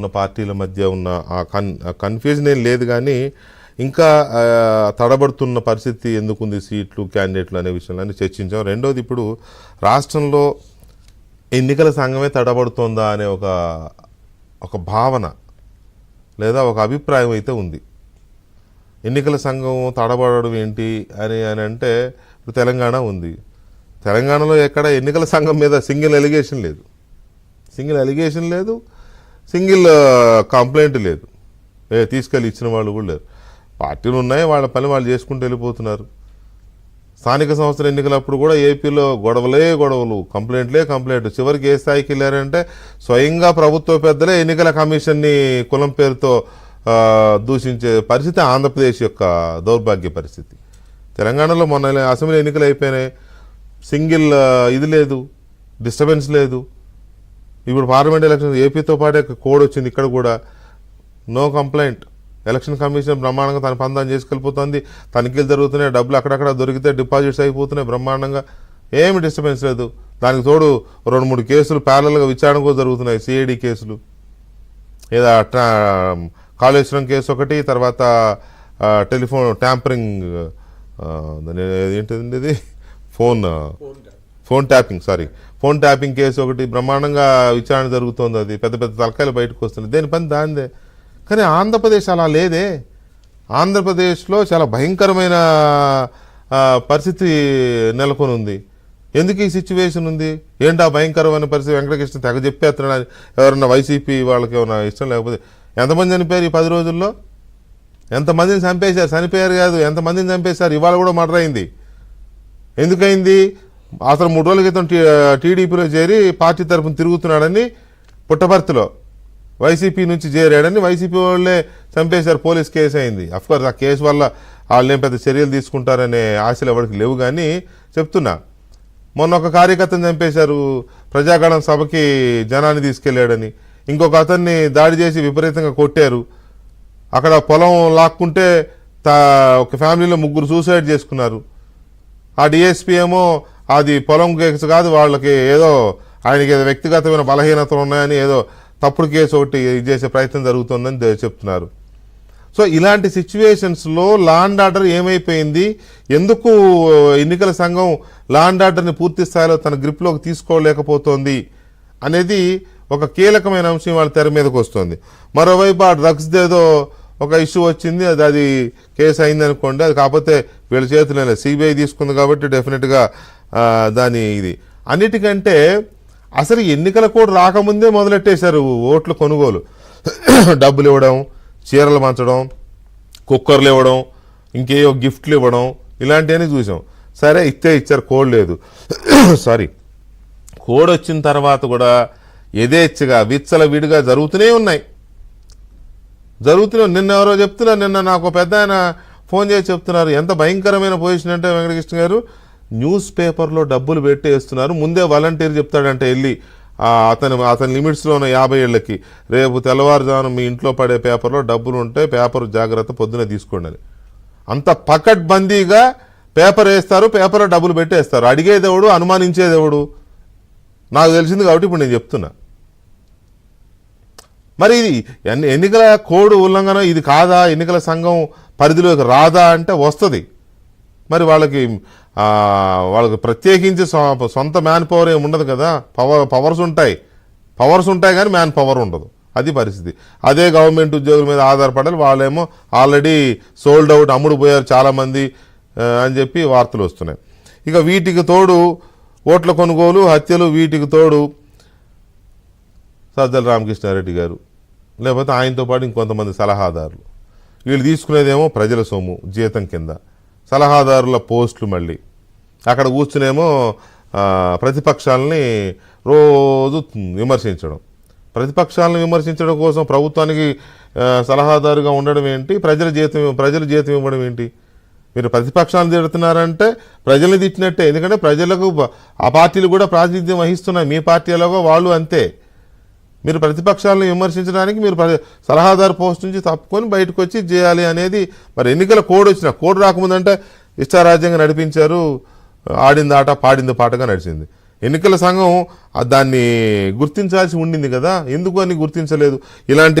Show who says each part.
Speaker 1: ఉన్న పార్టీల మధ్య ఉన్న ఆ కన్ఫ్యూజన్ ఏం లేదు, కానీ ఇంకా తడబడుతున్న పరిస్థితి ఎందుకుంది సీట్లు క్యాండిడేట్లు అనే విషయంలో చర్చించాం. రెండోది, ఇప్పుడు రాష్ట్రంలో ఎన్నికల సంఘమే తడబడుతోందా అనే ఒక భావన లేదా ఒక అభిప్రాయం అయితే ఉంది. ఎన్నికల సంఘం తడబడడం ఏంటి అని అంటే ఇప్పుడు తెలంగాణ ఉంది. తెలంగాణలో ఎక్కడ ఎన్నికల సంఘం మీద సింగిల్ ఎలిగేషన్ లేదు, సింగిల్ కంప్లైంట్ లేదు, తీసుకెళ్ళి ఇచ్చిన వాళ్ళు కూడా లేరు. పార్టీలు ఉన్నాయి, వాళ్ళ పని వాళ్ళు చేసుకుంటూ వెళ్ళిపోతున్నారు. స్థానిక సంస్థల ఎన్నికలప్పుడు కూడా ఏపీలో గొడవలు, కంప్లైంట్. చివరికి ఏ స్థాయికి వెళ్ళారంటే స్వయంగా ప్రభుత్వ పెద్దలే ఎన్నికల కమిషన్ని కులం పేరుతో దూషించే పరిస్థితి ఆంధ్రప్రదేశ్ యొక్క దౌర్భాగ్య పరిస్థితి. తెలంగాణలో మొన్న అసెంబ్లీ ఎన్నికలు అయిపోయినాయి, సింగిల్ ఇది లేదు, డిస్టర్బెన్స్ లేదు. ఇప్పుడు పార్లమెంట్ ఎలక్షన్ ఏపీతో పాటే కోడ్ వచ్చింది, ఇక్కడ కూడా నో కంప్లైంట్. ఎలక్షన్ కమిషన్ బ్రహ్మాండంగా తన పందాన్ని చేసుకెళ్ళిపోతుంది, తనిఖీలు జరుగుతున్నాయి, డబ్బులు అక్కడక్కడ దొరికితే డిపాజిట్స్ అయిపోతున్నాయి బ్రహ్మాండంగా, ఏమి డిస్టర్బెన్స్ లేదు. దానికి తోడు 2-3 కేసులు ప్యారల్గా విచారణ కూడా జరుగుతున్నాయి, సిఐడి కేసులు, ఏదో కాళేశ్వరం కేసు ఒకటి, తర్వాత టెలిఫోన్ ట్యాంపరింగ్, ఏంటిది ఇది ఫోన్ ట్యాపింగ్ కేసు ఒకటి బ్రహ్మాండంగా విచారణ జరుగుతోంది. అది పెద్ద పెద్ద తలకాయలు బయటకు వస్తున్నాయి, దేని పని దానిదే. కానీ ఆంధ్రప్రదేశ్ అలా లేదే. ఆంధ్రప్రదేశ్లో చాలా భయంకరమైన పరిస్థితి నెలకొని ఉంది. ఎందుకు ఈ సిచ్యువేషన్ ఉంది, ఏంటి ఆ భయంకరమైన పరిస్థితి? వెంకటకృష్ణ తెగ చెప్పేస్తున్నాడు. ఎవరన్నా వైసీపీ వాళ్ళకి ఏమన్నా ఇష్టం లేకపోతే, ఎంతమంది చనిపోయారు ఈ 10 రోజుల్లో? ఎంతమందిని చంపేశారు? చనిపోయారు కాదు, ఎంతమందిని చంపేశారు? ఇవాళ కూడా మర్డర్ అయింది. ఎందుకైంది? అతను 3 రోజుల క్రితం టీడీపీలో చేరి పార్టీ తరఫున తిరుగుతున్నాడని, పుట్టపర్తిలో వైసీపీ నుంచి చేరాడని వైసీపీ వాళ్ళే చంపేశారు, పోలీస్ కేసు అయింది. అఫ్కోర్స్ ఆ కేసు వల్ల వాళ్ళు ఏం పెద్ద చర్యలు తీసుకుంటారనే ఆశలు ఎవరికి లేవు, కానీ చెప్తున్నా, మొన్న ఒక కార్యకర్తను చంపేశారు, ప్రజాగణం సభకి జనాన్ని తీసుకెళ్లాడని. ఇంకొక అతన్ని దాడి చేసి విపరీతంగా కొట్టారు. అక్కడ పొలం లాక్కుంటే ఒక ఫ్యామిలీలో 3 సూసైడ్ చేసుకున్నారు. ఆ డిఎస్పీ ఏమో అది పొలం కేసు కాదు, వాళ్ళకి ఏదో ఆయనకి ఏదో వ్యక్తిగతమైన బలహీనతలు ఉన్నాయని ఏదో తప్పుడు కేసు ఒకటి చేసే ప్రయత్నం జరుగుతుందని చెప్తున్నారు. సో ఇలాంటి సిచ్యువేషన్స్లో లా అండ్ ఆర్డర్ ఏమైపోయింది, ఎందుకు ఎన్నికల సంఘం లా అండ్ ఆర్డర్ని పూర్తి స్థాయిలో తన గ్రిప్లోకి తీసుకోలేకపోతోంది అనేది ఒక కీలకమైన అంశం వాళ్ళ తెర మీదకి వస్తుంది. మరోవైపు ఆ డ్రగ్స్ ఏదో ఒక ఇష్యూ వచ్చింది, అది కేసు అయింది అనుకోండి, అది కాకపోతే వీళ్ళ చేతుల్లో సిబిఐ తీసుకుంది కాబట్టి డెఫినెట్గా దాని ఇది. అన్నిటికంటే అసలు ఎన్నికల కోడ్ రాకముందే మొదలెట్టేశారు ఓట్ల కొనుగోలు. డబ్బులు ఇవ్వడం, చీరలు పంచడం, కుక్కర్లు ఇవ్వడం, ఇంకేయో గిఫ్ట్లు ఇవ్వడం, ఇలాంటివన్నీ చూసాం. సరే ఇచ్చారు, కోడ్ లేదు. కోడ్ వచ్చిన తర్వాత కూడా యథేచ్ఛగా విచ్చల విడిగా జరుగుతూనే ఉన్నాయి. నిన్న ఎవరో చెప్తున్నారు, నిన్న నాకు పెద్ద ఆయన ఫోన్ చేసి చెప్తున్నారు, ఎంత భయంకరమైన పొజిషన్ అంటే వెంకటకృష్ణ గారు, న్యూస్ పేపర్లో డబ్బులు పెట్టేస్తున్నారు. ముందే వాలంటీర్ చెప్తాడంటే వెళ్ళి అతని లిమిట్స్లో ఉన్న 50 ఏళ్ళకి, రేపు తెల్లవారుజామున మీ ఇంట్లో పడే పేపర్లో డబ్బులు ఉంటే పేపర్ జాగ్రత్త పొద్దున తీసుకోండి అని. అంత పకడ్బందీగా పేపర్ వేస్తారు, పేపర్లో డబ్బులు పెట్టేస్తారు. అడిగేదేవుడు, అనుమానించేదేవుడు? నాకు తెలిసింది కాబట్టి ఇప్పుడు నేను చెప్తున్నా. మరి ఎన్నికల కోడ్ ఉల్లంఘన ఇది కాదా, ఎన్నికల సంఘం పరిధిలోకి రాదా అంటే వస్తుంది. మరి వాళ్ళకి ప్రత్యేకించి సొంత మ్యాన్ పవర్ ఏమి ఉండదు కదా, పవర్స్ ఉంటాయి కానీ మ్యాన్ పవర్ ఉండదు, అది పరిస్థితి. అదే గవర్నమెంట్ ఉద్యోగుల మీద ఆధారపడాలి, వాళ్ళేమో ఆల్రెడీ సోల్డ్ అవుట్, అమ్ముడు పోయారు చాలామంది అని చెప్పి వార్తలు వస్తున్నాయి. ఇక వీటికి తోడు ఓట్ల కొనుగోలు, హత్యలు, వీటికి తోడు సజ్జల రామకృష్ణారెడ్డి గారు, లేకపోతే ఆయనతో పాటు ఇంకొంతమంది సలహాదారులు, వీళ్ళు తీసుకునేదేమో ప్రజల సొమ్ము జీతం కింద, సలహాదారుల పోస్టులు, మళ్ళీ అక్కడ కూర్చునేమో ప్రతిపక్షాలని రోజు విమర్శించడం. ప్రతిపక్షాలను విమర్శించడం కోసం ప్రభుత్వానికి సలహాదారుగా ఉండడం ఏంటి, ప్రజల జీతం ఇవ్వడం ఏంటి? మీరు ప్రతిపక్షాలను తిడుతున్నారంటే ప్రజల్ని తిట్టినట్టే, ఎందుకంటే ప్రజలకు ఆ పార్టీలు కూడా ప్రాతినిధ్యం వహిస్తున్నాయి, మీ పార్టీ ఎలాగో వాళ్ళు అంతే. మీరు ప్రతిపక్షాలను విమర్శించడానికి మీరు సలహాదారు పోస్ట్ నుంచి తప్పుకొని బయటకు వచ్చి చేయాలి అనేది. మరి ఎన్నికల కోడ్ రాకముందంటే ఇష్టారాజ్యంగా నడిపించారు, ఆడింది ఆట పాడింది పాటగా నడిచింది. ఎన్నికల సంఘం దాన్ని గుర్తించాల్సి ఉండింది కదా, ఎందుకు అని గుర్తించలేదు? ఇలాంటి